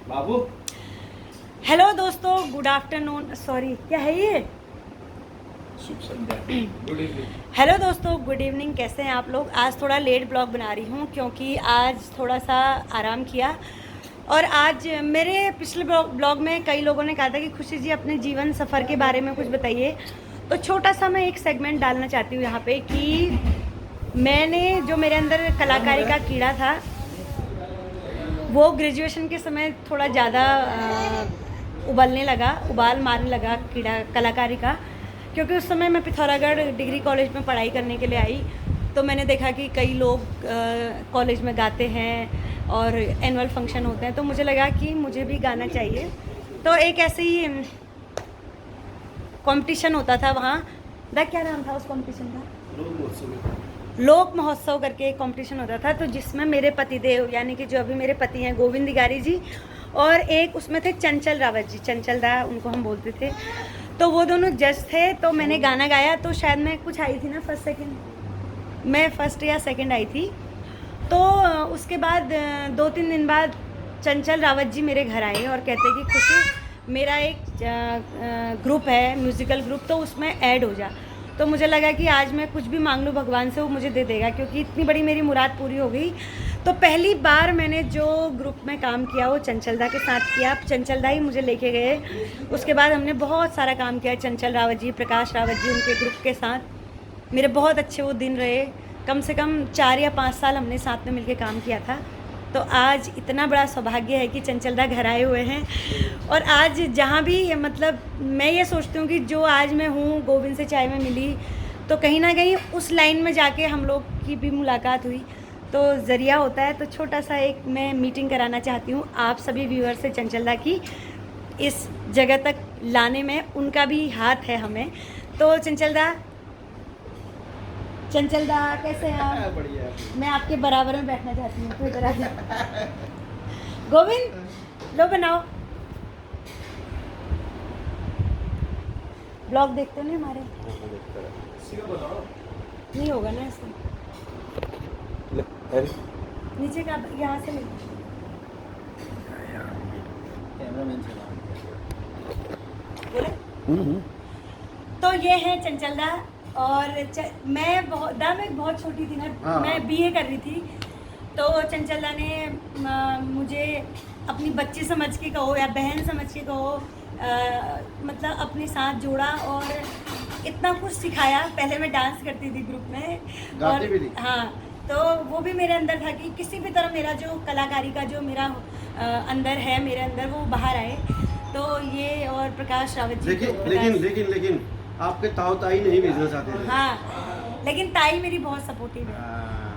बाबू। Hello दोस्तों, good afternoon, sorry क्या है ये, शुभ संध्या, गुड इवनिंग। हेलो दोस्तों, गुड इवनिंग। कैसे हैं आप लोग? आज थोड़ा लेट ब्लॉग बना रही हूँ क्योंकि आज थोड़ा सा आराम किया। और आज मेरे पिछले ब्लॉग में कई लोगों ने कहा था कि खुशी जी अपने जीवन सफ़र के बारे में कुछ बताइए। तो छोटा सा मैं एक सेगमेंट डालना चाहती हूँ यहाँ पे कि मैंने जो मेरे अंदर कलाकारी का कीड़ा था वो ग्रेजुएशन के समय थोड़ा ज़्यादा उबाल मारने लगा कीड़ा कलाकारी का। क्योंकि उस समय मैं पिथौरागढ़ डिग्री कॉलेज में पढ़ाई करने के लिए आई, तो मैंने देखा कि कई लोग कॉलेज में गाते हैं और एनुअल फंक्शन होते हैं, तो मुझे लगा कि मुझे भी गाना चाहिए। तो एक ऐसे ही कंपटीशन होता था वहाँ, क्या नाम था उस कंपटीशन का? लोक महोत्सव करके एक कंपटीशन होता था, तो जिसमें मेरे पतिदेव यानी कि जो अभी मेरे पति हैं गोविंद दिगारी जी, और एक उसमें थे चंचल रावत जी, चंचल दा उनको हम बोलते थे। तो वो दोनों जज थे। तो मैंने गाना गाया, तो शायद मैं कुछ आई थी ना फर्स्ट सेकंड, मैं फर्स्ट या सेकंड आई थी। तो उसके बाद 2-3 दिन बाद चंचल रावत जी मेरे घर आए और कहते कि खुशी मेरा एक ग्रुप है, म्यूज़िकल ग्रुप, तो उसमें ऐड हो जा। तो मुझे लगा कि आज मैं कुछ भी मांग लूँ भगवान से, वो मुझे दे देगा, क्योंकि इतनी बड़ी मेरी मुराद पूरी हो गई। तो पहली बार मैंने जो ग्रुप में काम किया वो चंचलदा के साथ किया। चंचलदा ही मुझे लेके गए। उसके बाद हमने बहुत सारा काम किया, चंचल रावत जी, प्रकाश रावत जी, उनके ग्रुप के साथ। मेरे बहुत अच्छे वो दिन रहे, कम से कम 4 या 5 साल हमने साथ में मिलकर काम किया था। तो आज इतना बड़ा सौभाग्य है कि चंचलदा घर आए हुए हैं। और आज जहाँ भी मतलब मैं ये सोचती हूँ कि जो आज मैं हूँ, गोविंद से चाय में मिली, तो कहीं ना कहीं उस लाइन में जाके हम लोग की भी मुलाकात हुई, तो ज़रिया होता है। तो छोटा सा एक मैं मीटिंग कराना चाहती हूँ आप सभी व्यूअर से, चंचलदा की इस जगह तक लाने में उनका भी हाथ है हमें। तो चंचलदा कैसे हैं आप? बढ़िया। मैं आपके बराबर में बैठना चाहती हूँ, तो इधर आ जाओ। गोविंद लो बनाओ। ब्लॉग देखते हो ना हमारे? नहीं होगा ना इसमें, नीचे का यहाँ से नहीं। बोले तो ये है चंचलदा। और मैं बहुत छोटी थी ना, मैं बीए कर रही थी। तो चंचलदा ने मुझे अपनी बच्ची समझ के कहो या बहन समझ के कहो, मतलब अपने साथ जोड़ा और इतना कुछ सिखाया। पहले मैं डांस करती थी ग्रुप में, और हाँ, तो वो भी मेरे अंदर था कि किसी भी तरह मेरा जो कलाकारी का जो मेरा अंदर है, मेरे अंदर वो बाहर आए। तो ये और प्रकाश रावत जी, लेकिन आपके ताऊ ताई नहीं भेजना चाहते थे। हाँ, लेकिन ताई मेरी बहुत सपोर्टिव है।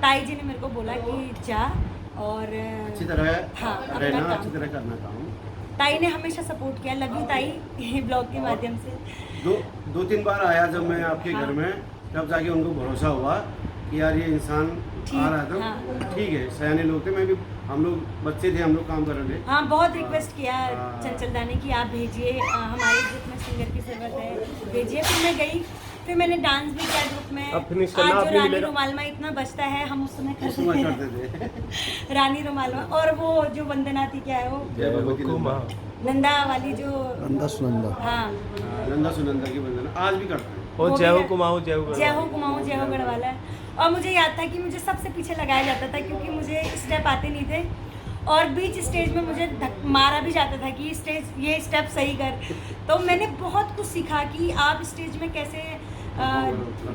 ताई जी ने मेरे को बोला कि जा और अच्छी तरह रहना, अपना अच्छी तरह करना काम। ताई ने हमेशा सपोर्ट किया। लव यू ताई ब्लॉग के माध्यम से। 2-3 बार आया जब मैं आपके घर में, तब जाके उनको भरोसा हुआ कि यार ये इंसान आ रहा था। हाँ। ठीक है, सयाने लोग थे, मैं भी, हम लोग बच्चे थे, हम लोग काम कर रहे थे। हाँ, बहुत रिक्वेस्ट किया चंचलदा ने कि आप भेजिए, हमारे ग्रुप में सिंगर की ज़रूरत है, भेजिए। फिर मैं गई, फिर मैंने डांस भी किया ग्रुप में। आज जो रानी रुमालमा इतना बचता है, हम उस समय करते थे। रानी रुमालमा, और वो जो वंदना थी, क्या है वो, नंदा वाली जो नंदा सुनंदा, हाँ, नंदा सुनंदा की वंदना आज भी करते हैं। वो जय हो कुमाऊं जय हो गढ़वाला। और मुझे याद था कि मुझे सबसे पीछे लगाया जाता था, क्योंकि मुझे स्टेप आते नहीं थे, और बीच स्टेज में मुझे मारा भी जाता था कि ये स्टेप सही कर। तो मैंने बहुत कुछ सीखा कि आप स्टेज में कैसे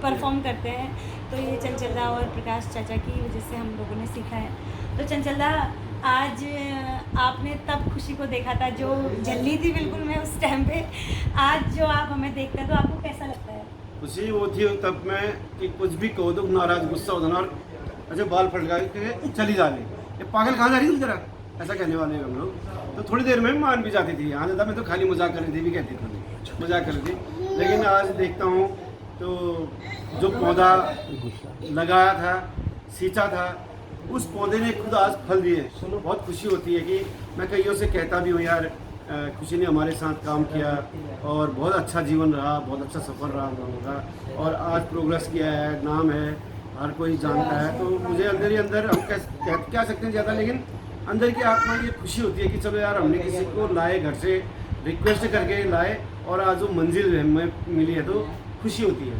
परफॉर्म करते हैं। तो ये चंचलदा और प्रकाश चाचा की वजह से हम लोगों ने सीखा है। तो चंचलदा, आज आपने तब खुशी को देखा था जो जल्दी थी बिल्कुल मैं उस टाइम पे। आज जो आप हमें देखते हैं तो आपको कैसा लगता है? खुशी वो थी तब मैं कि कुछ भी कहो तो नाराज गुस्सा होता ना, और अच्छा बाल फटका के चली जा रही, ये पागल कहाँ जा रही थी जरा, ऐसा कहने वाले हम लोग। तो थोड़ी देर में मान भी जाती थी, हाँ दादा मैं तो खाली मजाक कर रही थी भी कहती थी, मजाक कर रही थी। लेकिन आज देखता हूँ तो जो पौधा लगाया था, सींचा था, उस पौधे ने खुद आज फल दिए। बहुत खुशी होती है कि मैं कईयों से कहता भी हूँ यार, खुशी ने हमारे साथ काम किया और बहुत अच्छा जीवन रहा, बहुत अच्छा सफ़र रहा हम लोगों का, और आज प्रोग्रेस किया है, नाम है, हर कोई जानता है। तो मुझे अंदर ही अंदर हम क्या सकते हैं ज़्यादा, लेकिन अंदर की आत्मा की खुशी होती है कि चलो यार हमने किसी को लाए घर से, रिक्वेस्ट करके लाए और आज वो मंजिल हमें मिली है तो खुशी होती है।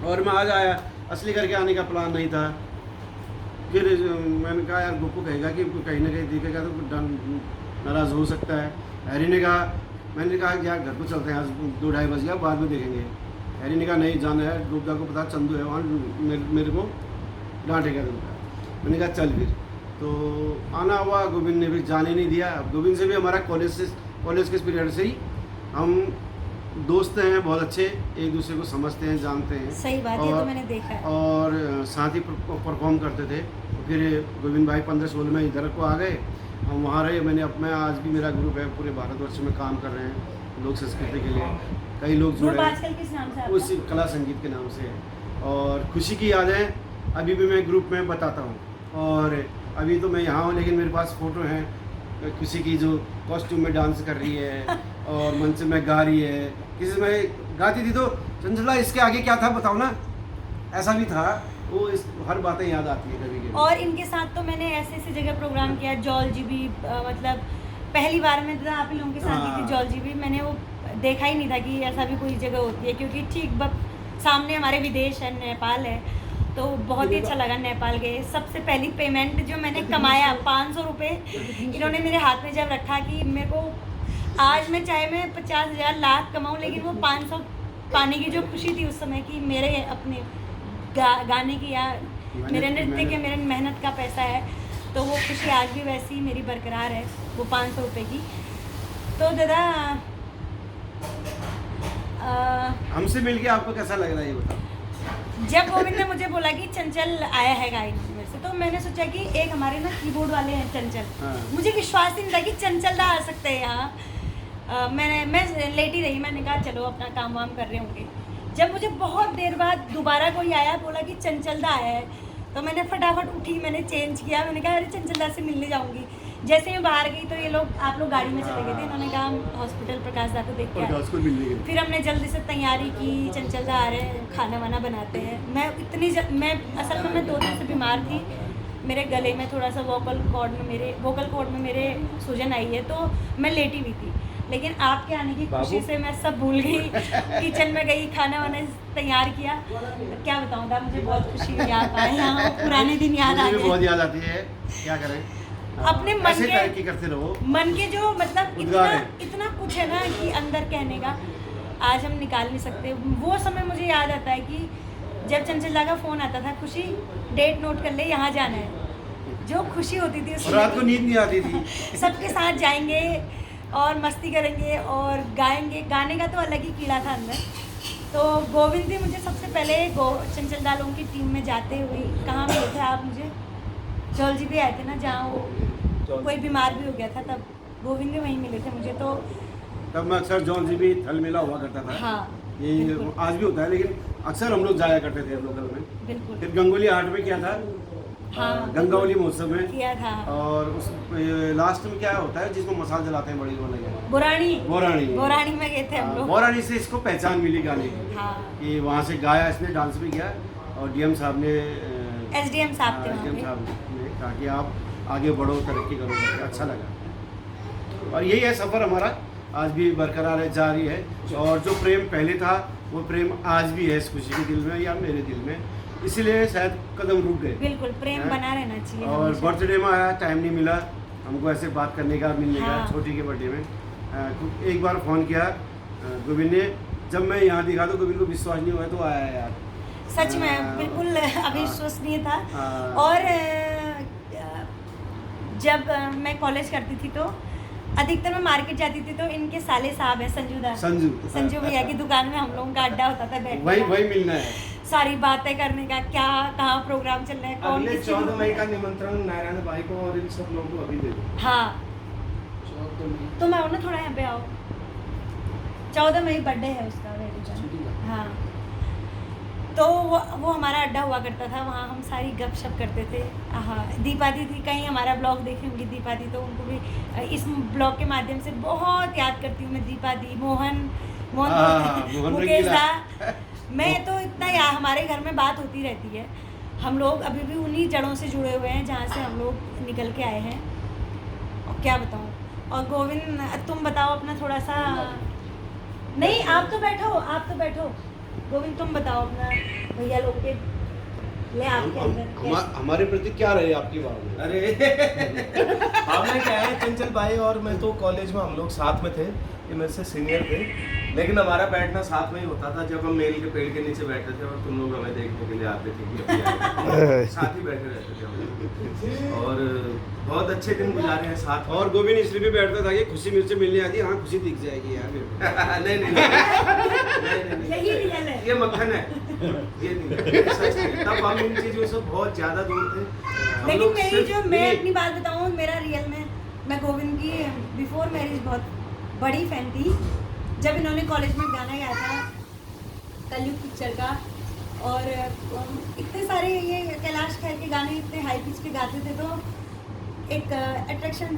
और मैं आज आया, असली करके आने का प्लान नहीं था। फिर मैंने कहा यार गोपू कहेगा कि कहीं ना कहीं देखेगा तो नाराज़ हो सकता है। हैरी ने कहा, मैंने कहा कि यार घर को चलते हैं, आज 2-2:30 बज गया, बाद में देखेंगे। हैरी ने कहा नहीं जाना है, गोपदा को पता चंदू है वहाँ, मेरे को डांटेगा दूंगा। मैंने कहा चल फिर, तो आना हुआ। गोविंद ने भी जाने नहीं दिया। गोविंद से भी हमारा कॉलेज के पीरियड से ही हम दोस्त हैं, बहुत अच्छे, एक दूसरे को समझते हैं, जानते हैं। सही बात है, तो मैंने देखा है। और साथ ही परफॉर्म करते थे। फिर गोविंद भाई 15-16 में इधर को आ गए, हम वहाँ रहे। मैं आज भी मेरा ग्रुप है, पूरे भारतवर्ष में काम कर रहे हैं लोक संस्कृति के लिए। कई लोग जुड़े हैं, आजकल किस नाम से? उसी कला संगीत के नाम से। और खुशी की यादें अभी भी मैं ग्रुप में बताता हूँ। और अभी तो मैं यहाँ हूँ, लेकिन मेरे पास फ़ोटो हैं किसी की जो कॉस्ट्यूम में डांस कर रही है और मंच में गा रही है। किसी में गाती थी तो चंचला इसके आगे क्या था बताओ ना, ऐसा भी था। वो इस हर बातें याद आती है कभी कभी। और इनके साथ तो मैंने ऐसे ऐसी जगह प्रोग्राम किया, जॉल जी भी, मतलब पहली बार में तो आप ही लोगों के साथ ही थी जॉल जी भी। मैंने वो देखा ही नहीं था कि ऐसा भी कोई जगह होती है, क्योंकि ठीक सामने हमारे विदेश है, नेपाल है, तो बहुत ही अच्छा लगा। नेपाल गए, सबसे पहली पेमेंट जो मैंने कमाया 500 रुपये इन्होंने मेरे हाथ में जब रखा कि मेरे को आज मैं चाहे मैं 50,000 लाख कमाऊँ, लेकिन वो 500 पाने की जो खुशी थी उस समय की, मेरे अपने गाने की या मेरे नृत्य के, मेरे मेहनत का पैसा है, तो वो खुशी आज भी वैसी मेरी बरकरार है, वो 500 रुपये की। तो दादा हमसे मिलके आपको कैसा लग रहा है ये बताओ? जब गोविंद ने मुझे बोला कि चंचल आया है गायक में से, तो मैंने सोचा कि एक हमारे ना कीबोर्ड वाले हैं चंचल, मुझे विश्वास ही नहीं था कि चंचल दा आ सकते हैं यहाँ। मैं लेटी रही, मैंने कहा चलो अपना काम वाम कर रहे होंगे। जब मुझे बहुत देर बाद दोबारा कोई आया, बोला कि चंचल दा आया है, तो मैंने फटाफट उठी, मैंने चेंज किया, मैंने कहा अरे चंचल दा से मिलने जाऊँगी। जैसे मैं बाहर गई तो ये लोग, आप लोग गाड़ी में चले गए थे, इन्होंने कहा हम हॉस्पिटल प्रकाश दा को देख के आए। फिर हमने जल्दी से तैयारी की, चंचल दा आ रहे हैं, खाना वाना बनाते हैं। मैं असल में मैं 2 दिन से बीमार थी, मेरे गले में थोड़ा सा वोकल कॉर्ड में मेरे सूजन आई है, तो मैं लेटी हुई थी। लेकिन आपके आने की खुशी से मैं सब भूल गई। किचन में गई, खाना वाना तैयार किया। क्या बताऊँ दा, मुझे बहुत खुशी हुई आप आए यहाँ, पुराने दिन याद आ गए। बहुत याद आती है, क्या करें, अपने मन के तरक्की करते रहो। मन के जो मतलब इतना कुछ है ना कि अंदर कहने का, आज हम निकाल नहीं सकते। वो समय मुझे याद आता है कि जब चंचल दा का फ़ोन आता था, खुशी डेट नोट कर ले, यहाँ जाना है। जो खुशी होती थी उसमें, रात को नींद नहीं आती थी। सबके साथ जाएंगे और मस्ती करेंगे और गाएंगे। गाने का तो अलग ही कीड़ा था अंदर। तो गोविंद जी मुझे सबसे पहले चंचल दा लोगों की टीम में जाते हुए कहाँ मिले थे आप? मुझे जॉल जी भी आए थे ना, जहाँ वो कोई बीमार भी हो गया था, तब गोविंद भी वहीं मिले थे मुझे। तो तब मैं अक्सर जॉन जी भी थल मेला हुआ करता था। हाँ, ये आज भी होता है, लेकिन अक्सर हम लोग जाया करते थे लोकल में। बिल्कुल। फिर गंगोली हाट में किया था, हाँ, गंगावली महोत्सव में किया था। और उस लास्ट में क्या होता है जिसको मसाल जलाते हैं बड़ी वाले, बोरानी में गए थे हम लोग। बोरानी से इसको पहचान मिली गाने की। हाँ, कि वहाँ से गाया इसने, डांस भी किया। और डीएम साहब ने, एसडीएम साहब थे वहाँ एसडीएम पे। साहब ने कहा कि आप आगे बढ़ो, तरक्की करो, अच्छा लगा। और यही है सफ़र हमारा, आज भी बरकरार है, जारी है। और जो प्रेम पहले था वो प्रेम आज भी है इस खुशी के दिल में या मेरे दिल में, इसीलिए शायद कदम रुक गए। बिल्कुल, प्रेम बना रहना चाहिए। और बर्थडे में आया, टाइम नहीं मिला हमको ऐसे बात करने का, मिलने का। हाँ। छोटी के बर्थडे में एक बार फ़ोन किया गोविंद ने, जब मैं यहाँ दिखा तो गोविंद को विश्वास नहीं हुआ, तो आया यार, सच में बिल्कुल अविश्वसनीय था। हाँ। और जब मैं कॉलेज करती थी तो अधिकतर मैं मार्केट जाती थी, तो इनके साले साहब हैं संजू भैया की दुकान में हम लोगों का अड्डा होता था, बैठने का। वही मिलना है, सारी बातें करने का, क्या कहाँ प्रोग्राम चल रहा है, कौन अगले किसी 14 मई का निमंत्रण नारायण भाई को और इन सब लोगों को अभी दे दो। हाँ, 14 मई तुम आओ ना थोड़ा यहाँ पे आओ। 14 मई बर्थडे है उसका, हाँ। तो वो हमारा अड्डा हुआ करता था, वहाँ हम सारी गपशप करते थे। हाँ, दीपा दी थी, कहीं हमारा ब्लॉग देखे होंगी दीपा दी, तो उनको भी इस ब्लॉग के माध्यम से बहुत याद करती हूँ मैं। दीपा दी, मोहन मुकेश दा, मैं तो इतना हमारे घर में बात होती रहती है। हम लोग अभी भी उन्हीं जड़ों से जुड़े हुए हैं जहाँ से हम लोग निकल के आए हैं। और क्या बताऊँ। और गोविंद तुम बताओ अपना थोड़ा सा। नहीं आप तो बैठो गोविंद तुम बताओ अपना भैया लोग के ले आपके अंदर हमारे प्रति क्या रहे आपकी भावना? अरे हमने क्या है, चंचल भाई और मैं तो कॉलेज में हम लोग साथ में थे, ये मेरे से सीनियर थे, लेकिन हमारा बैठना साथ में ही होता था। जब हम मेल के पेड़ के नीचे बैठते थे और तुम लोग हमें देखने के लिए आते थे कि अभी आए, साथ ही बैठे रहते थे हम लोग। और बहुत अच्छे दिन गुजारे हैं साथ में। और गोविंद इसलिए भी बैठता था कि खुशी मिर्ची मिलने आती, हाँ खुशी दिख जाएगी यार मेरे को। नहीं यही रियल है। ये मक्खन है, ये नहीं सच है। तब हम इन चीजों से बहुत ज्यादा दूर थे। हम लेकिन लोग मेरी सिर्फ- जो मैं अपनी बात बताऊँ, मेरा रियल में मैं गोविंद की बिफोर मैरिज बहुत बड़ी फैन थी। जब इन्होंने कॉलेज में गाना गाया था कलयुग पिक्चर का, और इतने सारे ये कैलाश खेर के गाने इतने हाई पिच के गाते थे, तो एक अट्रैक्शन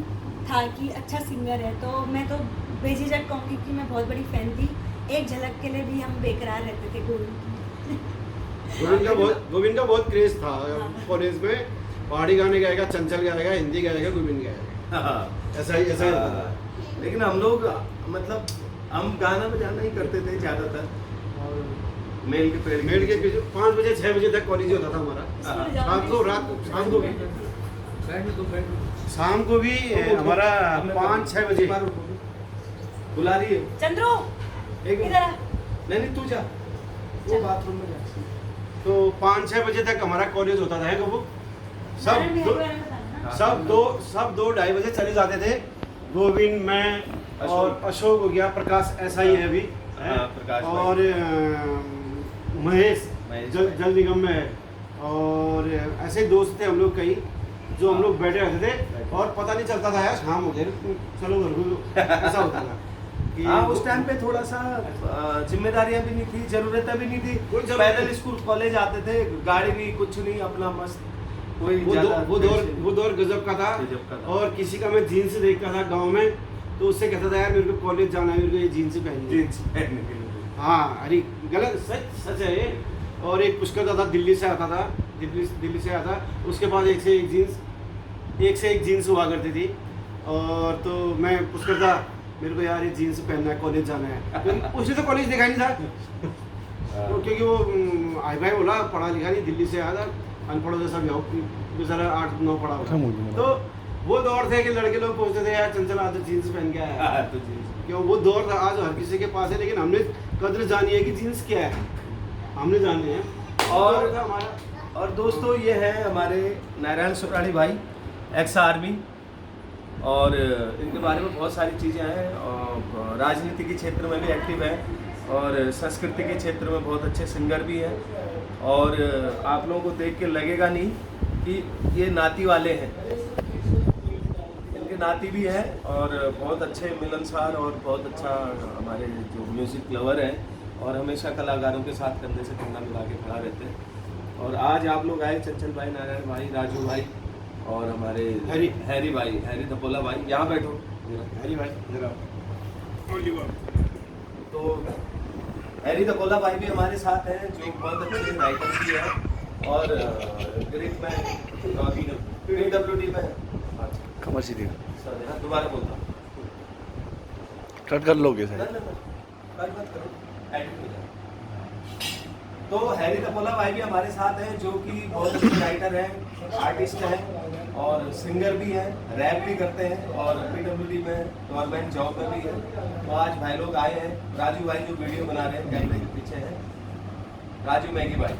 था कि अच्छा सिंगर है। तो मैं तो बेझिझक कहूँगी कि मैं बहुत बड़ी फ़ैन थी। एक झलक के लिए भी हम बेकरार रहते थे गोविंद की। गोविंद का बहुत क्रेज था कॉलेज में। पहाड़ी गाने गाएगा, चंचल गाएगा, हिंदी गाएगा, गोविंद गाएगा, हाँ। ऐसा ही होता लेकिन हम लोग मतलब हम गाना बजाना ही करते थे ज्यादातर, और मेल के पेड़ मेल के पीछे 5 बजे 6 बजे तक कॉलेज होता था हमारा। रात को शाम को भी शाम को भी हमारा 5-6 बजे बुला रही है। चंद्रो एक इधर आ। नहीं तू जा, वो बाथरूम में जा। तो 5-6 बजे तक हमारा कॉलेज होता था। कब सब 2-2:30 बजे चले जाते थे। गोविंद, मैं और अशोक हो गया, प्रकाश ऐसा ही है अभी, प्रकाश और महेश महेश जल निगम में है। और ऐसे दोस्त थे हम लोग कई, जो हम लोग बैठे रहते थे और पता नहीं चलता था यार शाम हो गई चलो घर को, ऐसा होता था कि हाँ उस टाइम पे थोड़ा सा जिम्मेदारियां भी नहीं थी, जरूरतें भी नहीं थी। पैदल स्कूल कॉलेज आते थे, गाड़ी भी कुछ नहीं, अपना मस्त कोई वो दौर गजब का था। और किसी का मैं जीन्स देखता था गांव में, तो उससे कहता था यार मेरे को कॉलेज जाना है, मेरे को ये जीन्स पहनने के लिए। हाँ अरे गलत सच है ये। और एक पुष्कर दादा दिल्ली से आता था, दिल्ली से आता, उसके पास एक से एक जीन्स हुआ करती थी। और तो मैं पुष्कर था, मेरे को यार ये जीन्स पहनना है, कॉलेज जाना है। तो उसने तो कॉलेज देखा नहीं था, तो क्योंकि वो आई भाई बोला पढ़ा लिखा नहीं, दिल्ली से आया था, अनपढ़ जैसा बेचारा 8-9 पढ़ा हुआ। तो वो दौर थे कि लड़के लोग पूछते थे यार चंचल आज जीन्स पहन के आया है, तो क्यों वो दौर था। आज हर किसी के पास है, लेकिन हमने कद्र जानी है कि जीन्स क्या है, हमने जानी है। और दोस्तों ये है हमारे नारायण सुराड़ी भाई, एक्स आर्मी, और इनके बारे में बहुत सारी चीज़ें हैं। और राजनीति के क्षेत्र में भी एक्टिव है, और संस्कृति के क्षेत्र में बहुत अच्छे सिंगर भी हैं। और आप लोगों को देख के लगेगा नहीं कि ये नाती वाले हैं, इनके नाती भी हैं, और बहुत अच्छे मिलनसार और बहुत अच्छा हमारे जो म्यूज़िक लवर हैं, और हमेशा कलाकारों के साथ कंधे से कंधा मिला के खड़ा रहते हैं। और आज आप लोग आए, चंचल भाई, नारायण भाई, राजू भाई, और हमारे हैरी भाई, हैरी धपोला भाई, यहाँ बैठो हैरी भाई जरा। तो हैरी धपोला भाई भी हमारे साथ हैं, जो बहुत अच्छे राइटर भी हैं, और ग्रीक में PWD में सर दोबारा बोलता कट कर लोगे सर। कट मत करो, एडिट हो जाए। तो हैरी धपोला भाई भी हमारे साथ हैं, जो कि बहुत अच्छे राइटर हैं, आर्टिस्ट हैं, और सिंगर भी हैं, रैप भी करते हैं, और PWD में गवर्नमेंट जॉब में भी है। तो आज भाई लोग आए हैं। राजू भाई जो वीडियो बना रहे हैं कैमरे के पीछे हैं, राजू मैगी भाई,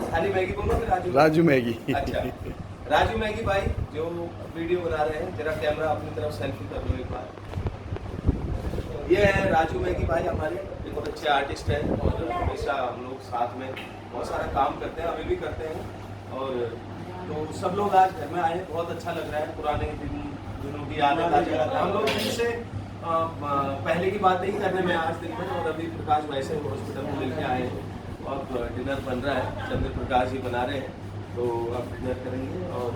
खाली मैगी बोलो कि राजू मैगी। अच्छा, राजू मैगी भाई जो वीडियो बना रहे हैं, जरा कैमरा अपनी तरफ सेल्फी कर लो एक बार। ये है राजू मैगी भाई, हमारे बहुत अच्छे आर्टिस्ट हैं, और हमेशा हम लोग साथ में बहुत सारा काम करते हैं, अभी भी करते हैं। और तो सब लोग आज घर में आए, बहुत अच्छा लग रहा है, पुराने दिनों की याद आ जा रहा है। हम लोग फिर से पहले की बातें ही करने में आज दिन में। और अभी प्रकाश भाई से हॉस्पिटल में मिलकर आए हैं, और डिनर बन रहा है, चंद्र प्रकाश जी बना रहे हैं, तो आप डिनर करेंगे। और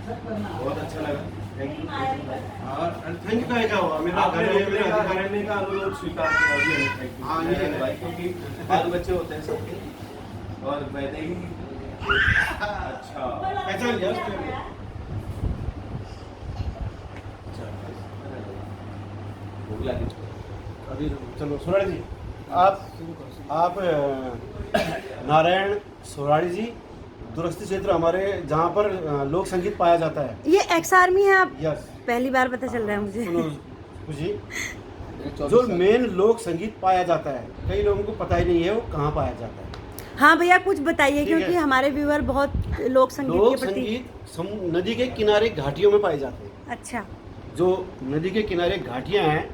बहुत अच्छा लगा, थैंक यू। और थैंक यू का क्या हुआ, मेरा आपने घर रुकने का रहने का अनुरोध स्वीकार किया भी है, थैंक यू। हाँ, ये है। भाई, क्योंकि बाल बच्चे होते हैं सबके, और मैंने ही अच्छा पहचान लिया उसको। भूख लगी। अभी चलो सोराड़ी जी, आप नारायण सोराड़ी जी, दूरस्थ क्षेत्र हमारे जहाँ पर लोक संगीत पाया जाता है। ये एक्स आर्मी है आप? यस, पहली बार पता चल रहा है मुझे। सुनो जी, जो मेन लोक संगीत पाया जाता है, कई लोगों को पता ही नहीं है वो कहाँ पाया जाता है। हाँ भैया कुछ बताइए, ठीक क्योंकि है। हमारे व्यूअर बहुत लोक संगीत लोक के प्रति। संगीत नदी के किनारे घाटियों में पाए जाते हैं। अच्छा, जो नदी के किनारे घाटियां हैं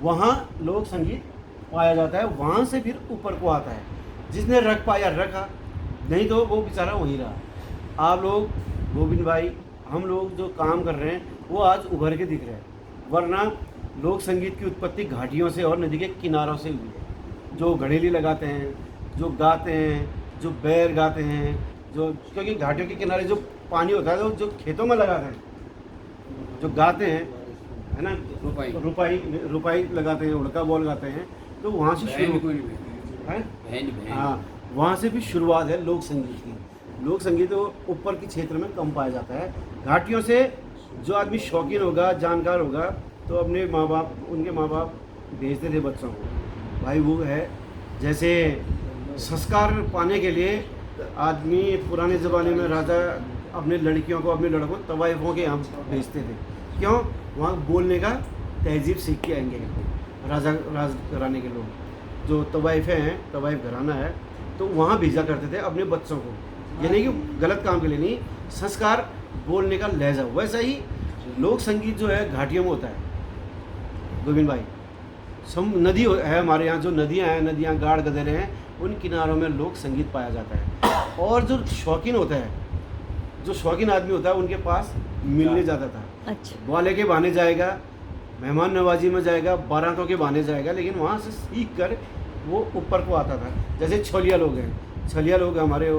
वहाँ लोक संगीत पाया जाता है, वहाँ से फिर ऊपर को आता है। जिसने रख पाया रखा, नहीं तो वो बेचारा वहीं रहा। आप लोग, गोविंद भाई, हम लोग जो काम कर रहे हैं वो आज उभर के दिख रहे हैं, वरना लोक संगीत की उत्पत्ति घाटियों से और नदी के किनारों से हुई है। जो घड़ेली लगाते हैं, जो गाते हैं, जो बैर गाते हैं, जो क्योंकि घाटियों के किनारे जो पानी होता है, जो खेतों में लगाते हैं, जो गाते हैं, है ना, रुपाई लगाते हैं, उड़का बॉल गाते हैं, तो वहाँ से शुरू है। हाँ, वहाँ से भी शुरुआत है लोक संगीत की। लोक संगीत तो ऊपर के क्षेत्र में कम पाया जाता है। घाटियों से जो आदमी शौकीन होगा, जानकार होगा, तो अपने माँ बाप, उनके माँ बाप भेजते थे बच्चों को। भाई वो है, जैसे संस्कार पाने के लिए आदमी पुराने ज़माने में राजा अपने लड़कियों को, अपने लड़कों को तवाइफों के यहाँ भेजते थे। क्यों? वहाँ बोलने का तहजीब सीख के आएंगे राज घराने के लोग। जो तवाइफे हैं, तवाइफ घराना है, तो वहाँ भेजा करते थे अपने बच्चों को। यानी कि गलत काम के लिए नहीं, संस्कार, बोलने का लहजा। वैसा ही लोक संगीत जो है घाटियों में होता है। गोविंद भाई, नदी है हमारे यहाँ, जो नदियाँ हैं, नदियाँ, गाढ़ गदेरे हैं, उन किनारों में लोक संगीत पाया जाता है। और जो शौकीन होता है, जो शौकीन आदमी होता है, उनके पास मिलने जाता था। अच्छा, ग्वाले के बहाने जाएगा, मेहमान नवाजी में जाएगा, बारातों के बहाने जाएगा, लेकिन वहाँ से सीख कर वो ऊपर को आता था। जैसे छलिया लोग हैं, छलिया लोग हमारे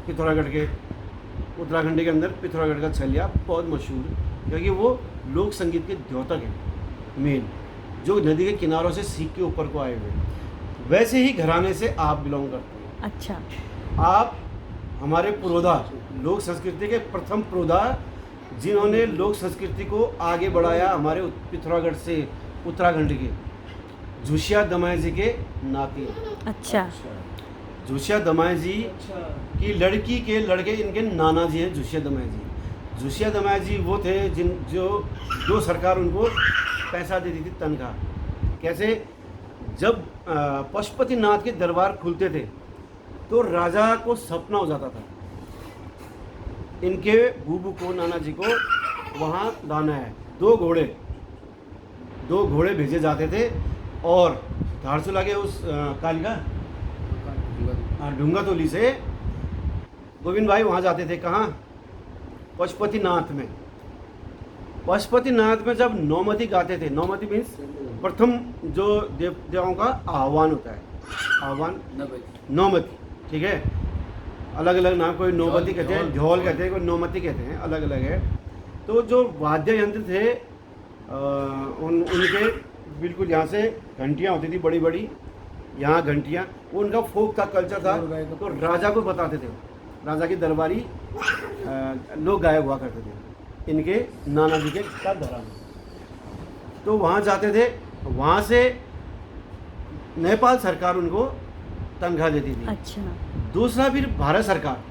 पिथौरागढ़ के, उत्तराखंड के अंदर पिथौरागढ़ का छलिया बहुत मशहूर, क्योंकि वो लोक संगीत के द्योतक हैं मेन, जो नदी के किनारों से सीख के ऊपर को आए हुए। वैसे ही घराने से आप बिलोंग करते हैं। अच्छा, आप हमारे पुरोधा, लोक संस्कृति के प्रथम पुरोधा, जिन्होंने लोक संस्कृति को आगे बढ़ाया, हमारे पिथौरागढ़ से उत्तराखंड के झुसिया दमाई जी के नाती। अच्छा, झुसिया दमाई जी की लड़की के लड़के इनके नाना जी हैं, झुसिया दमाई जी। झुसिया दमाई जी वो थे जो सरकार उनको पैसा देती थी, तनख्वाह। कैसे? जब पशुपतिनाथ के दरबार खुलते थे तो राजा को सपना हो जाता था, इनके बूबू को, नाना जी को वहाँ लाना है। दो घोड़े भेजे जाते थे, और धारचूला के उस कालिका ढूंगातोली से गोविंद भाई वहाँ जाते थे। कहाँ? पशुपतिनाथ में। पशुपतिनाथ में जब नौमती गाते थे, नौमती मीन्स प्रथम जो देवताओं का आह्वान होता है, आह्वान नौमती, ठीक है, अलग अलग नाम, कोई नौमती कहते हैं, ढोल कहते हैं, कोई नौमती कहते हैं, अलग अलग है। तो जो वाद्य यंत्र थे उनके बिल्कुल यहाँ से घंटियाँ होती थी बड़ी बड़ी, यहाँ घंटियाँ, वो उनका फोक का कल्चर था। तो राजा को बताते थे, राजा के दरबारी लोग गायक हुआ करते थे इनके नाना जी के घराने। तो वहाँ जाते थे, वहाँ से नेपाल सरकार उनको तनख्वाह देती थी। अच्छा, दूसरा फिर भारत सरकार,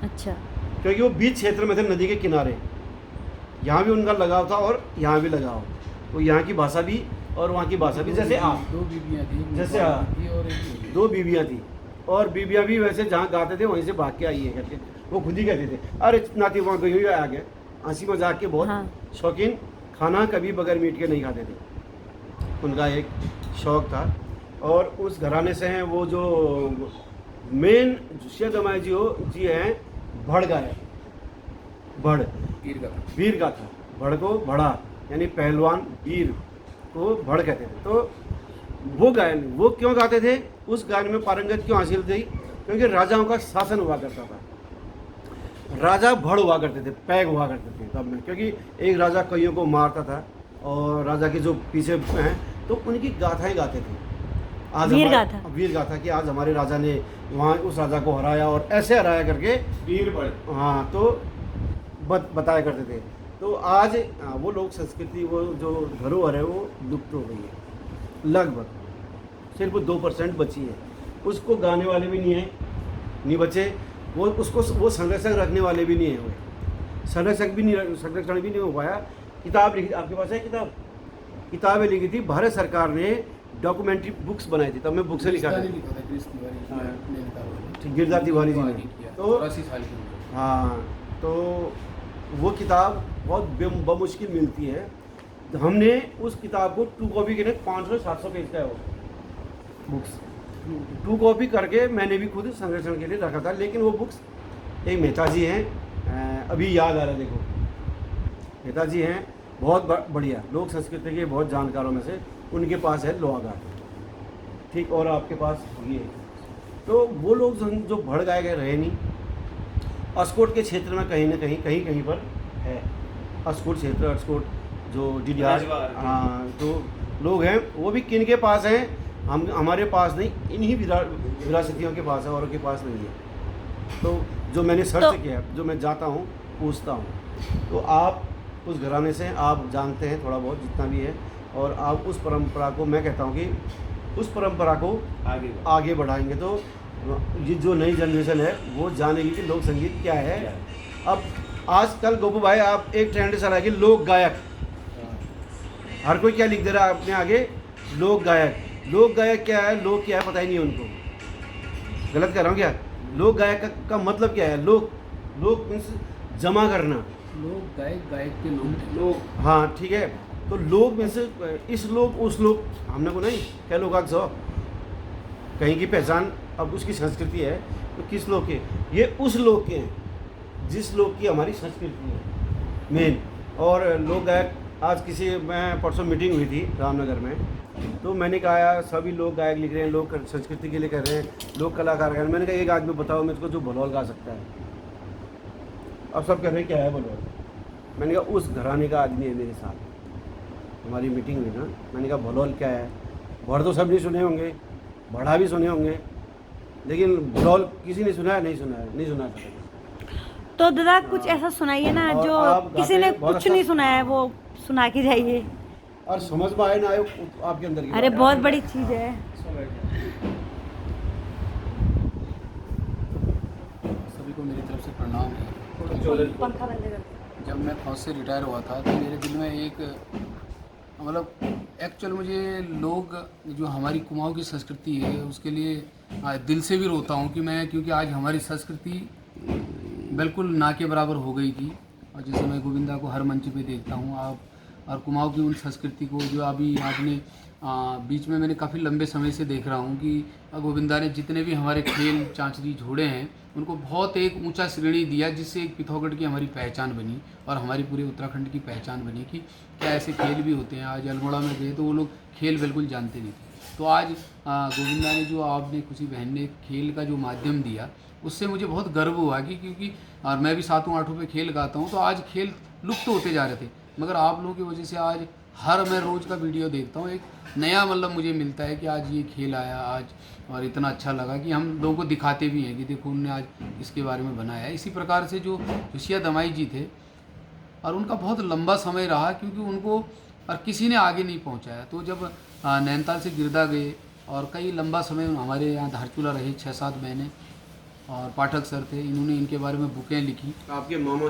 अच्छा, क्योंकि वो बीच क्षेत्र में थे, नदी के किनारे, यहाँ भी उनका लगाव था और यहाँ भी लगाव। तो यहाँ की भाषा भी और वहाँ की भाषा भी, जैसे आप, दो बीबियाँ थी, जैसे और एक दो बीबियाँ थी, और बीबियाँ भी वैसे जहाँ गाते थे वहीं से भाग के आई है करके वो खुद ही कहते थे, अरे नाती वहाँ गई हुई आ गया। हंसी मजाक के बहुत हाँ। शौकीन, खाना कभी बगैर मीट के नहीं खाते थे, उनका एक शौक था। और उस घराने से हैं वो जो मेन झुसिया दमाई जी हैं, भड़ गायक, भड़ वीर का था, भड़ को भड़ा यानी पहलवान, वीर को भड़ कहते थे। तो वो गायन, वो क्यों गाते थे, उस गायन में पारंगत क्यों हासिल थी? क्योंकि राजाओं का शासन हुआ करता था, राजा भड़ हुआ करते थे, पैग हुआ करते थे तब में, क्योंकि एक राजा कईयों को मारता था और राजा के जो पीछे हैं तो उनकी गाथाएं गाते थे। आज वीर गाथा कि आज हमारे राजा ने वहाँ उस राजा को हराया और ऐसे हराया करके वीर बड़े, हाँ, तो बताया करते थे। तो आज वो लोक संस्कृति, वो जो धरोहर है वो लुप्त हो गई है लगभग, सिर्फ 2% बची है। उसको गाने वाले भी नहीं बचे, वो उसको वो संरक्षण रखने वाले भी नहीं है, वो संरक्षण भी नहीं हो पाया। किताब लिखी, आपके पास है किताबें लिखी थी, भारत सरकार ने डॉक्यूमेंट्री बुक्स बनाई थी, तब मैं बुक से लिखा था, गिरजा तिवारी जी ने। तो 84 साल की उम्र। हाँ, तो वो किताब बहुत बमुश्किल मिलती है। तो हमने उस किताब को 2 कॉपी के 500-700 पेज का है वो बुक्स, 2 कॉपी करके मैंने भी खुद संरक्षण के लिए रखा था। लेकिन वो बुक्स, एक मेहता जी हैं, अभी याद आ रहा है, देखो मेहता जी हैं, बहुत बढ़िया लोक संस्कृति के बहुत जानकारों में से, उनके पास है लोहाघाट, ठीक, और आपके पास ये। तो वो लोग जो भड़ गाए गए रहे नहीं, अस्कोट के क्षेत्र में कहीं ना कहीं पर है, अस्कोट क्षेत्र, अस्कोट जो डीडीआर, हाँ, तो लोग हैं, वो भी किन के पास हैं, हमारे पास नहीं, इन्हीं विरासतियों के पास है, औरों के पास नहीं है। तो जो मैंने सर्च किया, जो मैं जाता हूँ पूछता हूँ, तो आप उस घराने से आप जानते हैं थोड़ा बहुत जितना भी है, और आप उस परंपरा को, मैं कहता हूँ कि उस परंपरा को आगे बढ़ाएंगे तो ये जो नई जनरेशन है वो जानेगी कि लोक संगीत क्या है। अब आजकल गोपू भाई, आप एक ट्रेंड चला कि लोक गायक, हर कोई क्या लिख दे रहा है अपने आगे, लोक गायक क्या है, लोक क्या है, पता ही नहीं है उनको। गलत कर रहा हूँ क्या? लोक गायक का मतलब क्या है? लोक मीन्स जमा करना, लोग गायक के लोग, हाँ ठीक है। तो लोक मीन्स इस लोक उस लोक, हमने को नहीं क्या लोग आज कहीं की पहचान, अब उसकी संस्कृति है तो किस लोक के, ये उस लोक के हैं जिस लोक की हमारी संस्कृति है मेन। और लोक गायक, आज मैं परसों मीटिंग हुई थी रामनगर में, तो मैंने कहा यार सभी लोग गायक लिख रहे हैं, लोग संस्कृति के लिए कर रहे हैं, लोग कलाकार कर रहे हैं। मैंने कहा एक आदमी बताओ मेरे को जो भलौल गा सकता है। अब सब कह रहे हैं क्या है भलौल। मैंने कहा उस घराने का आदमी है मेरे साथ, हमारी मीटिंग हुई ना, मैंने कहा भलौल क्या है। भड़ तो सब नहीं सुने होंगे, भड़ा भी सुने होंगे, लेकिन भलौल किसी ने सुना है? नहीं सुना था। तो दादा कुछ ऐसा सुनाइए ना जो किसी ने कुछ नहीं सुना है, वो सुना के जाइए। और समझ में आए ना आए आपके अंदर की अरे बहुत बड़ी चीज़ है। सभी को मेरी तरफ से प्रणाम है। पंखा बंद कर। जब मैं फौज से रिटायर हुआ था तो मेरे दिल में एक, मतलब एक्चुअल मुझे लोग जो हमारी कुमाऊं की संस्कृति है उसके लिए दिल से भी रोता हूँ कि मैं, क्योंकि आज हमारी संस्कृति बिल्कुल ना के बराबर हो गई थी। और जैसे मैं गोविंदा को हर मंच पे देखता हूँ, आप और कुमाऊं की उन संस्कृति को जो अभी आपने बीच में मैंने काफ़ी लंबे समय से देख रहा हूँ कि गोविंदा ने जितने भी हमारे खेल चांचरी झोड़े हैं उनको बहुत एक ऊंचा श्रेणी दिया, जिससे एक पिथौरागढ़ की हमारी पहचान बनी और हमारी पूरे उत्तराखंड की पहचान बनी कि क्या ऐसे खेल भी होते हैं। आज अल्मोड़ा में गए तो वो लोग खेल बिल्कुल जानते नहीं थे। तो आज गोविंदा ने जो, आपने खुशी बहन ने खेल का जो माध्यम दिया, उससे मुझे बहुत गर्व हुआ कि क्योंकि और मैं भी 7-8 पे खेल गाता हूँ, तो आज खेल लुप्त होते जा रहे थे, मगर आप लोगों की वजह से आज मैं रोज़ का वीडियो देखता हूँ, एक नया मतलब मुझे मिलता है कि आज ये खेल आया आज, और इतना अच्छा लगा कि हम लोगों को दिखाते भी हैं कि देखो उन्होंने आज इसके बारे में बनाया है। इसी प्रकार से जो जोशिया दमाई जी थे, और उनका बहुत लंबा समय रहा क्योंकि उनको और किसी ने आगे नहीं पहुँचाया। तो जब नैनीताल से गिरदा गए और कई लंबा समय हमारे यहाँ धारचूला रहे 6-7 महीने, और पाठक सर थे, इन्होंने इनके बारे में बुकें लिखी। आपके मामा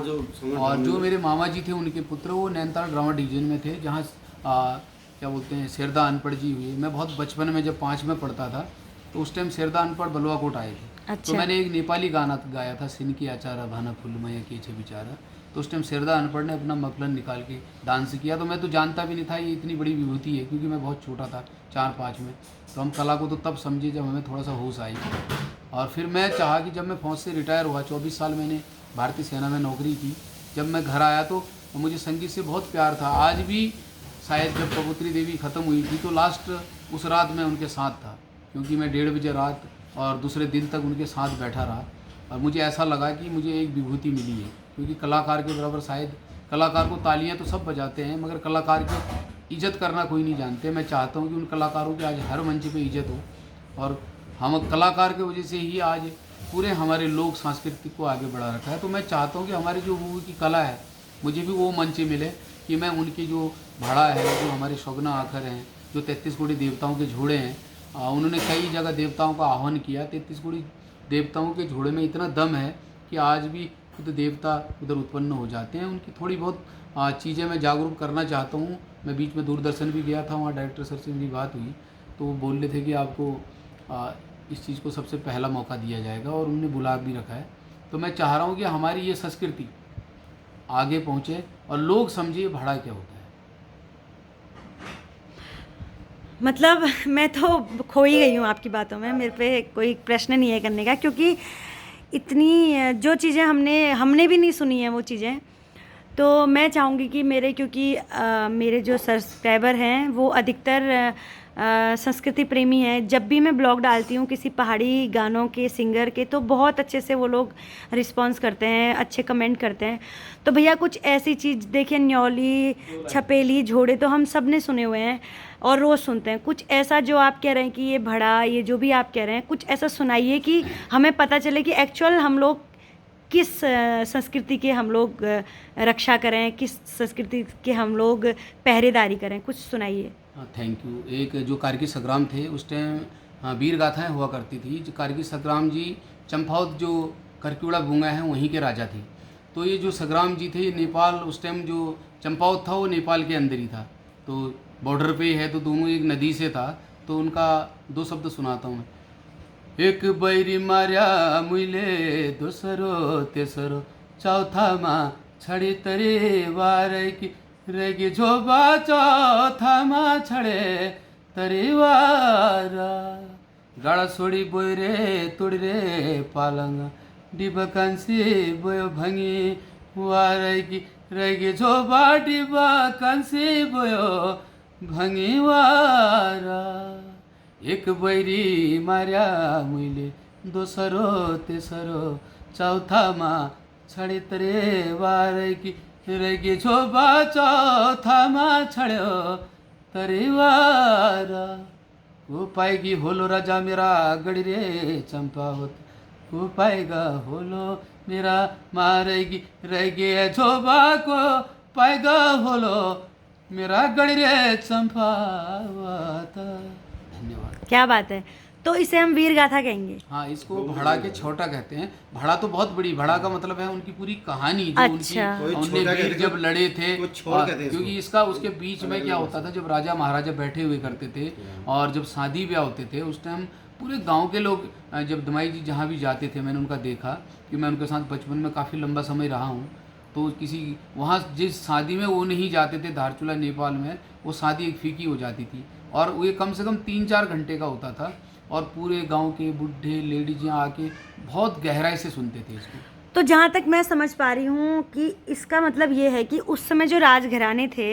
और जो मेरे मामा जी थे उनके पुत्र वो नैनीताल ड्रामा डिवीजन में थे, जहाँ क्या बोलते हैं शेरदा अनपढ़ जी हुए। मैं बहुत बचपन में जब 5 में पढ़ता था तो उस टाइम शेरदा अनपढ़ बलुआकोट आए थे। अच्छा। तो मैंने एक नेपाली गाना गाया था, सिनकी आचारा भाना फुलमया के छे बिचारा। तो उस टाइम शेरदा अनपढ़ ने अपना मफलन निकाल के डांस किया, तो मैं तो जानता भी नहीं था ये इतनी बड़ी विभूति है, क्योंकि मैं बहुत छोटा था 4-5 में। तो हम कला को तो तब समझे जब हमें थोड़ा सा होश आई। और फिर मैं चाहा कि जब मैं फौज से रिटायर हुआ, 24 साल मैंने भारतीय सेना में नौकरी की, जब मैं घर आया तो मुझे संगीत से बहुत प्यार था। आज भी शायद जब कबूतरी देवी ख़त्म हुई थी तो लास्ट उस रात मैं उनके साथ था, क्योंकि मैं 1:30 बजे रात और दूसरे दिन तक उनके साथ बैठा रहा। और मुझे ऐसा लगा कि मुझे एक विभूति मिली है, क्योंकि कलाकार के बराबर शायद, कलाकार को तालियां तो सब बजाते हैं मगर कलाकार की इज्जत करना कोई नहीं जानते। मैं चाहता हूं कि उन कलाकारों की आज हर मंच पे इज्जत हो, और हम कलाकार के वजह से ही आज पूरे हमारे लोक सांस्कृतिक को आगे बढ़ा रखा है। तो मैं चाहता हूं कि हमारी जो वो की कला है मुझे भी वो मंच मिले कि मैं उनकी जो भाड़ा है, जो हमारे शगुना आखर हैं, जो 33 कोटि देवताओं के झोड़े हैं, उन्होंने कई जगह देवताओं का आह्वान किया। 33 कोटि देवताओं के झोड़े में इतना दम है कि आज भी खुद देवता उधर उत्पन्न हो जाते हैं। उनकी थोड़ी बहुत चीज़ें मैं जागरूक करना चाहता हूँ। मैं बीच में दूरदर्शन भी गया था, वहाँ डायरेक्टर सर से मेरी बात हुई तो वो बोल रहे थे कि आपको इस चीज़ को सबसे पहला मौका दिया जाएगा और उन्होंने बुला भी रखा है। तो मैं चाह रहा हूँ कि हमारी ये संस्कृति आगे पहुँचे और लोग समझिए भाड़ा क्या होता है। मतलब मैं तो खो ही गई हूँ आपकी बातों में, मेरे पे कोई प्रश्न नहीं है करने का, क्योंकि इतनी जो चीज़ें हमने भी नहीं सुनी है वो चीज़ें। तो मैं चाहूँगी कि क्योंकि मेरे जो सब्सक्राइबर हैं वो अधिकतर संस्कृति प्रेमी हैं। जब भी मैं ब्लॉग डालती हूँ किसी पहाड़ी गानों के सिंगर के, तो बहुत अच्छे से वो लोग रिस्पॉन्स करते हैं, अच्छे कमेंट करते हैं। तो भैया कुछ ऐसी चीज़ देखिए, न्यौली, छपेली, झोड़े तो हम सब ने सुने हुए हैं और रोज़ सुनते हैं। कुछ ऐसा जो आप कह रहे हैं कि ये भड़ा, ये जो भी आप कह रहे हैं, कुछ ऐसा सुनाइए कि हमें पता चले कि एक्चुअल हम लोग किस संस्कृति के हम लोग रक्षा करें, किस संस्कृति के हम लोग पहरेदारी करें। कुछ सुनाइए। Thank you. एक जो कारगिल संग्राम थे उस टाइम वीर गाथाएँ हुआ करती थी। जो कारगिल संग्राम जी चंपावत जो करक्यूड़ा भूंगा है वहीं के राजा थे। तो ये जो संग्राम जी थे, नेपाल उस टाइम जो चंपावत था वो नेपाल के अंदर ही था, तो बॉर्डर पे है, तो दोनों एक नदी से था। तो उनका 2 शब्द सुनाता हूँ। एक बैरी मार्या मुइले दोस्रो तेस्रो चौथामा छडे तरे वारै कि रेगे झोबा चौथामा छडे तरे वारा गाडा छोडी बोइरे तोडिरे पालङ्गा डिबकान्सी बोयो भङ्गी वारै कि रेगे झोबा डिबकान्सी बोयो भङ्गी वारा एक बैरी मार्या मैले दोस्रो तेस्रो चौथामा छडे तरे वारै कि रेगे झोबा चौथामा छड्यो तरे वारा को पाएगी होलो राजा मेरा गडी रे चंपावत को पाएगा होलो मेरा मारेगी रेगे झोबा को पाएगा होलो मेरा गडी रे चंपावत। धन्यवाद। क्या बात है। तो इसे हम वीर गाथा कहेंगे। हाँ, इसको भाड़ा के छोटा कहते हैं। भाड़ा तो बहुत बड़ी, भाड़ा का मतलब है उनकी पूरी कहानी जो अच्छा। उनकी उनने वीर जब लड़े थे। क्योंकि क्योंकि इसका उसके बीच में क्या होता था, जब राजा महाराजा बैठे हुए करते थे और जब शादी ब्याह होते थे उस टाइम पूरे गांव के लोग, जब दमाई जी जहाँ भी जाते थे, मैंने उनका देखा कि मैं उनके साथ बचपन में काफ़ी लंबा समय रहा हूँ। तो किसी वहाँ जिस शादी में वो नहीं जाते थे, धारचूला नेपाल में, वो शादी एक फीकी हो जाती थी और वो कम से कम 3-4 घंटे का होता था और पूरे गांव के बूढ़े लेडीज आके बहुत गहराई से सुनते थे इसको। तो जहाँ तक मैं समझ पा रही हूँ कि इसका मतलब ये है कि उस समय जो राजघराने थे,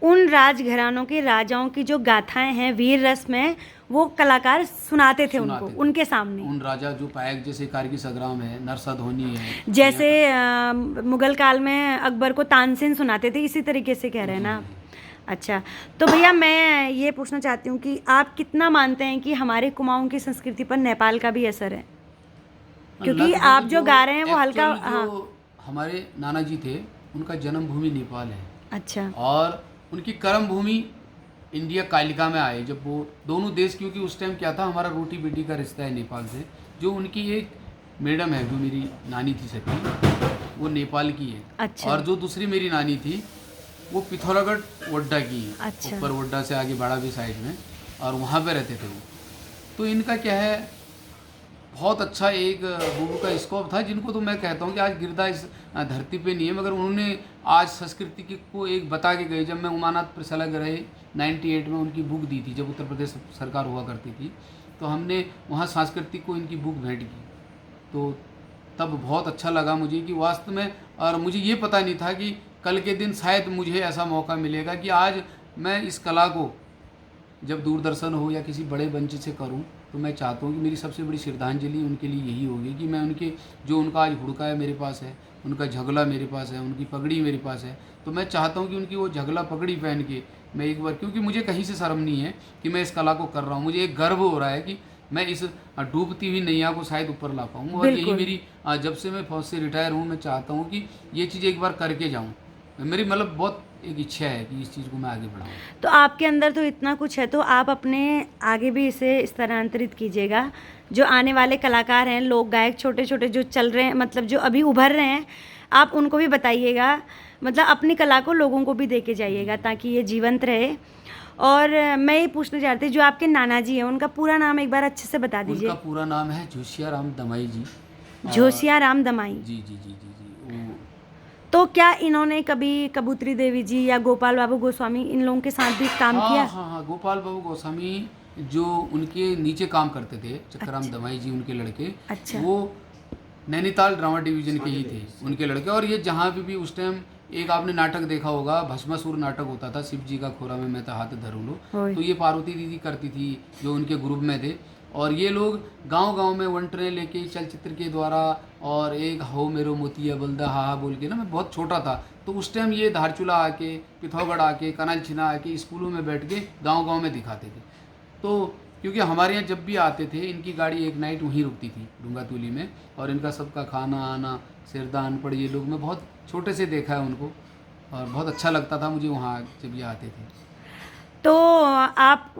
उन राजघरानों के राजाओं की जो गाथाएं हैं वीर रस में, वो कलाकार सुनाते थे उनको, उनके सामने। उन राजा जो पायक, जैसे कारगिल संग्राम है, नरसाधोनी है, जैसे मुगल काल में अकबर को तानसेन सुनाते थे, इसी तरीके से कह रहे हैं ना आप? अच्छा, तो भैया मैं ये पूछना चाहती हूँ कि आप कितना मानते हैं कि हमारे कुमाऊं की संस्कृति पर नेपाल का भी असर है? क्योंकि आप जो गा रहे हैं वो हल्का, हाँ, हमारे नाना जी थे, उनका जन्मभूमि नेपाल है। अच्छा। और उनकी कर्म भूमि इंडिया कालिका में आए जब वो दोनों देश, क्योंकि उस टाइम क्या था, हमारा रोटी बेटी का रिश्ता है नेपाल से। जो उनकी एक मैडम है, जो मेरी नानी थी सखी, वो नेपाल की है। अच्छा। और जो दूसरी मेरी नानी थी वो पिथौरागढ़ वड्डा की है। अच्छा। ऊपर वड्डा से आगे बाड़ा भी साइड में, और वहाँ पे रहते थे वो। तो इनका क्या है, बहुत अच्छा एक बुबू का स्कोप था, जिनको तो मैं कहता हूँ कि आज गिरदा इस धरती पे नहीं है, मगर उन्होंने आज संस्कृति को एक बता के गए। जब मैं उमानाथ प्रशाला रहे 98 में उनकी बुक दी थी, जब उत्तर प्रदेश सरकार हुआ करती थी, तो हमने वहाँ सांस्कृतिक को इनकी बुक भेंट की। तो तब बहुत अच्छा लगा मुझे कि वास्तव में, और मुझे ये पता नहीं था कि कल के दिन शायद मुझे ऐसा मौका मिलेगा कि आज मैं इस कला को जब दूरदर्शन हो या किसी बड़े मंच से करूं, तो मैं चाहता हूं कि मेरी सबसे बड़ी श्रद्धांजलि उनके लिए यही होगी कि मैं उनके, जो उनका आज हुड़का है मेरे पास है, उनका झगला मेरे पास है, उनकी पगड़ी मेरे पास है, तो मैं चाहता हूं कि उनकी वो झगला पगड़ी पहन के मैं एक बार, क्योंकि मुझे कहीं से शर्म नहीं है कि मैं इस कला को कर रहा हूँ। मुझे एक गर्व हो रहा है कि मैं इस डूबती हुई नैया को शायद ऊपर ला पाऊँ। और यही बिल्कुल। मेरी जब से मैं फौज से रिटायर हूँ, मैं चाहता हूँ कि ये चीज़ एक बार करके जाऊँ। मेरी मतलब बहुत एक इच्छा है कि इस चीज़ को मैं आगे बढ़ाऊँ। तो आपके अंदर तो इतना कुछ है, तो आप अपने आगे भी इसे स्थानांतरित कीजिएगा। जो आने वाले कलाकार हैं, लोक गायक छोटे छोटे जो चल रहे हैं, मतलब जो अभी उभर रहे हैं, आप उनको भी बताइएगा, मतलब अपनी कला को लोगों को भी दे के जाइएगा ताकि ये जीवंत रहे। और मैं ये पूछना चाहती हूँ, जो आपके नाना जी हैं उनका पूरा नाम एक बार अच्छे से बता दीजिए। उनका पूरा नाम है जोशिया राम दमाई जी। जोशिया राम दमाई। जी जी जी जी जी वो तो क्या इन्होंने कभी कबूतरी देवी जी या गोपाल बाबू गोस्वामी इन लोगों के साथ भी काम हाँ किया? हाँ हाँ, गोपाल बाबू गोस्वामी जो उनके नीचे काम करते थे, चक्कराम अच्छा। दमाई जी उनके लड़के, अच्छा। वो नैनीताल ड्रामा डिवीजन के ही थे उनके लड़के। और ये जहाँ भी उस टाइम एक आपने नाटक देखा होगा, भस्मासुर नाटक होता था, शिव जी का खोरा में मैं तो हाथ धरू लो, होय। तो ये पार्वती दीदी करती थी जो उनके ग्रुप में थे। और ये लोग गांव-गांव में वन ट्रेन लेके चलचित्र के द्वारा, और एक हो मेरो मोतिया बलदा हा हा बोल के ना, मैं बहुत छोटा था तो उस टाइम ये धारचूला आके, पिथौगढ़ आके, कनाल छिना आके स्कूलों में बैठ के गाँव-गाँव में दिखाते थे। तो क्योंकि हमारे यहाँ जब भी आते थे, इनकी गाड़ी एक नाइट वहीं रुकती थी डूंगातुली में, और इनका सबका खाना आना, सिरदान पड़, ये लोग मैं बहुत छोटे से देखा है उनको, और बहुत अच्छा लगता था मुझे वहाँ जब ये आते थे। तो आप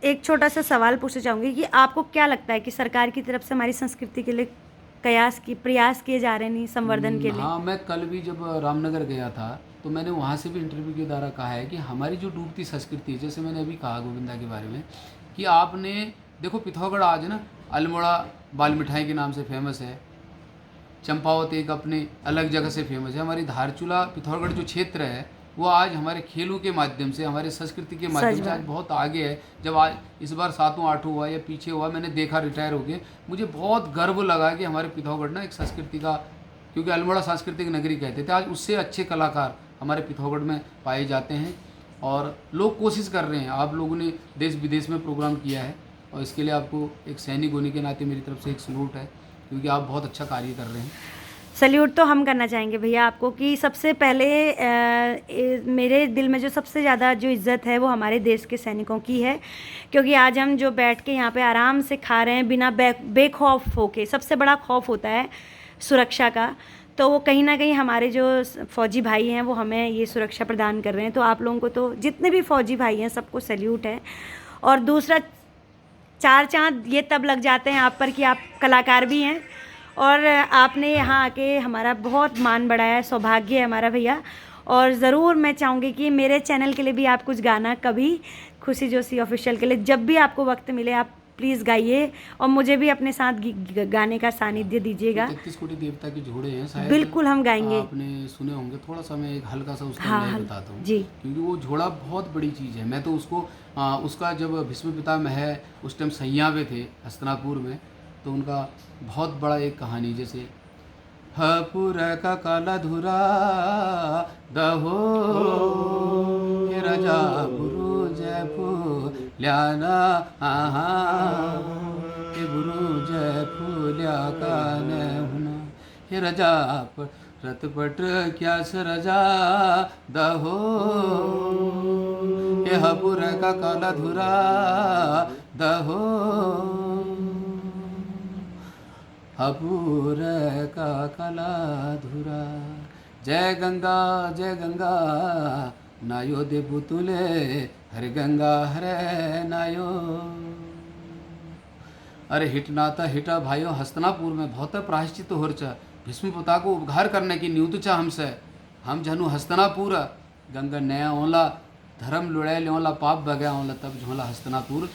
एक छोटा सा सवाल पूछना चाहूँगी कि आपको क्या लगता है कि सरकार की तरफ से हमारी संस्कृति के लिए प्रयास किए जा रहे हैं संवर्धन के लिए? हाँ, मैं कल भी जब रामनगर गया था तो मैंने वहाँ से भी इंटरव्यू के द्वारा कहा है कि हमारी जो डूबती संस्कृति है, जैसे मैंने अभी कहा गोविंदा के बारे में, कि आपने देखो पिथौगढ़ आज ना अल्मोड़ा बाल मिठाई के नाम से फेमस है, चंपावत एक अपने अलग जगह से फेमस है। हमारी धारचूला पिथौरागढ़ जो क्षेत्र है वो आज हमारे खेलों के माध्यम से, हमारे संस्कृति के माध्यम से आज बहुत आगे है। जब आज इस बार 7वां 8वां हुआ या पीछे हुआ, मैंने देखा रिटायर होके, मुझे बहुत गर्व लगा कि हमारे पिथौरागढ़ ना एक संस्कृति का, क्योंकि अल्मोड़ा सांस्कृतिक नगरी कहते थे, आज उससे अच्छे कलाकार हमारे पिथौरागढ़ में पाए जाते हैं। और लोग कोशिश कर रहे हैं, आप लोगों ने देश विदेश में प्रोग्राम किया है, और इसके लिए आपको एक सैनिक होने के नाते मेरी तरफ से एक सलूट है, क्योंकि आप बहुत अच्छा कार्य कर रहे हैं। सल्यूट तो हम करना चाहेंगे भैया आपको कि सबसे पहले मेरे दिल में जो सबसे ज़्यादा जो इज़्ज़त है वो हमारे देश के सैनिकों की है, क्योंकि आज हम जो बैठ के यहाँ पे आराम से खा रहे हैं बिना बेखौफ होके। सबसे बड़ा खौफ होता है सुरक्षा का, तो वो कहीं ना कहीं हमारे जो फ़ौजी भाई हैं वो हमें ये सुरक्षा प्रदान कर रहे हैं। तो आप लोगों को, तो जितने भी फ़ौजी भाई हैं सबको सल्यूट है। और दूसरा, 4 चाँद ये तब लग जाते हैं आप पर कि आप कलाकार भी हैं, और आपने यहाँ आके हमारा बहुत मान बढ़ाया है, सौभाग्य है हमारा भैया। और ज़रूर मैं चाहूँगी कि मेरे चैनल के लिए भी आप कुछ गाना कभी खुशी जोशी ऑफिशियल के लिए जब भी आपको वक्त मिले आप प्लीज़ गाइए, और मुझे भी अपने साथ गाने का सानिध्य दीजिएगा। 33 कोटि देवता के जोड़े हैं शायद, बिल्कुल हम गाएंगे। आपने सुने होंगे, थोड़ा सा मैं एक हल्का सा उसका हाँ, लय बताता हूँ जी। क्योंकि वो झोड़ा बहुत बड़ी चीज़ है। मैं तो उसको उसका जब भीष्म पितामह है उस टाइम सैयावे थे हस्तिनापुर में, तो उनका बहुत बड़ा एक कहानी, जैसे हपुर का काला धुरा दहो हे राजा बुरु जयपु ल्याना हे बुरु जयपु ल्या का हुना हे राजा रतपट क्या सरजा दहो हे हपुर का काला धुरा दहो हपुर का काला धुरा। जय गंगा नायो देबु तुले हरे गंगा हरे नायो। अरे हिटनाता हिटा भाइयों, हस्तिनापुर में बहुत प्रायश्चित हो रचा भीष्म पिता को उपघार करने की न्यूत चा हमसे, हम जनु हस्तिनापुर गंगा नया ओला धर्म लुड़ैल ओला पाप बगया ओला, तब झोला हस्तिनापुर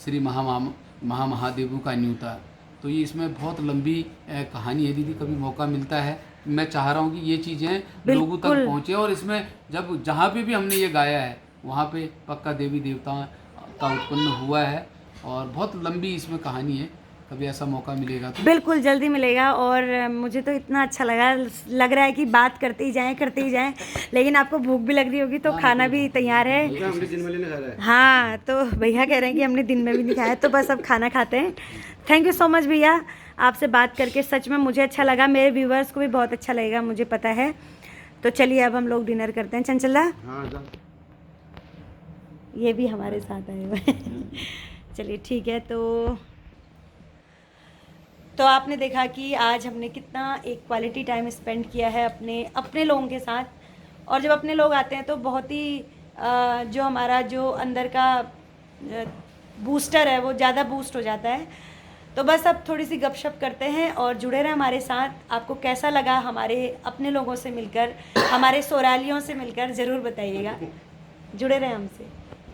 श्री महादेवों का न्यूता। तो ये इसमें बहुत लंबी कहानी है दीदी, कभी मौका मिलता है मैं चाह रहा हूँ कि ये चीज़ें लोगों तक पहुँचे। और इसमें जब जहाँ पे भी हमने ये गाया है वहाँ पे पक्का देवी देवता का उत्पन्न हुआ है, और बहुत लंबी इसमें कहानी है। कभी ऐसा मौका मिलेगा तो बिल्कुल जल्दी मिलेगा। और मुझे तो इतना अच्छा लग रहा है कि बात करते ही जाएं, लेकिन आपको भूख भी लग रही होगी तो खाना भी तैयार है। हमने दिन में नहीं खा रहा है। हाँ, तो भैया कह रहे हैं कि हमने दिन में भी नहीं खाया, तो बस अब खाना खाते हैं। थैंक यू सो मच भैया, आपसे बात करके सच में मुझे अच्छा लगा, मेरे व्यूवर्स को भी बहुत अच्छा लगेगा मुझे पता है। तो चलिए अब हम लोग डिनर करते हैं। चंचला, हाँ, ये भी हमारे साथ आए हुए हैं। चलिए ठीक है। तो आपने देखा कि आज हमने कितना एक क्वालिटी टाइम स्पेंड किया है अपने लोगों के साथ। और जब अपने लोग आते हैं तो बहुत ही जो हमारा जो अंदर का बूस्टर है वो ज़्यादा बूस्ट हो जाता है। तो बस अब थोड़ी सी गपशप करते हैं और जुड़े रहें हमारे साथ। आपको कैसा लगा हमारे अपने लोगों से मिलकर, हमारे सोरालियों से मिलकर, ज़रूर बताइएगा। जुड़े रहें हमसे।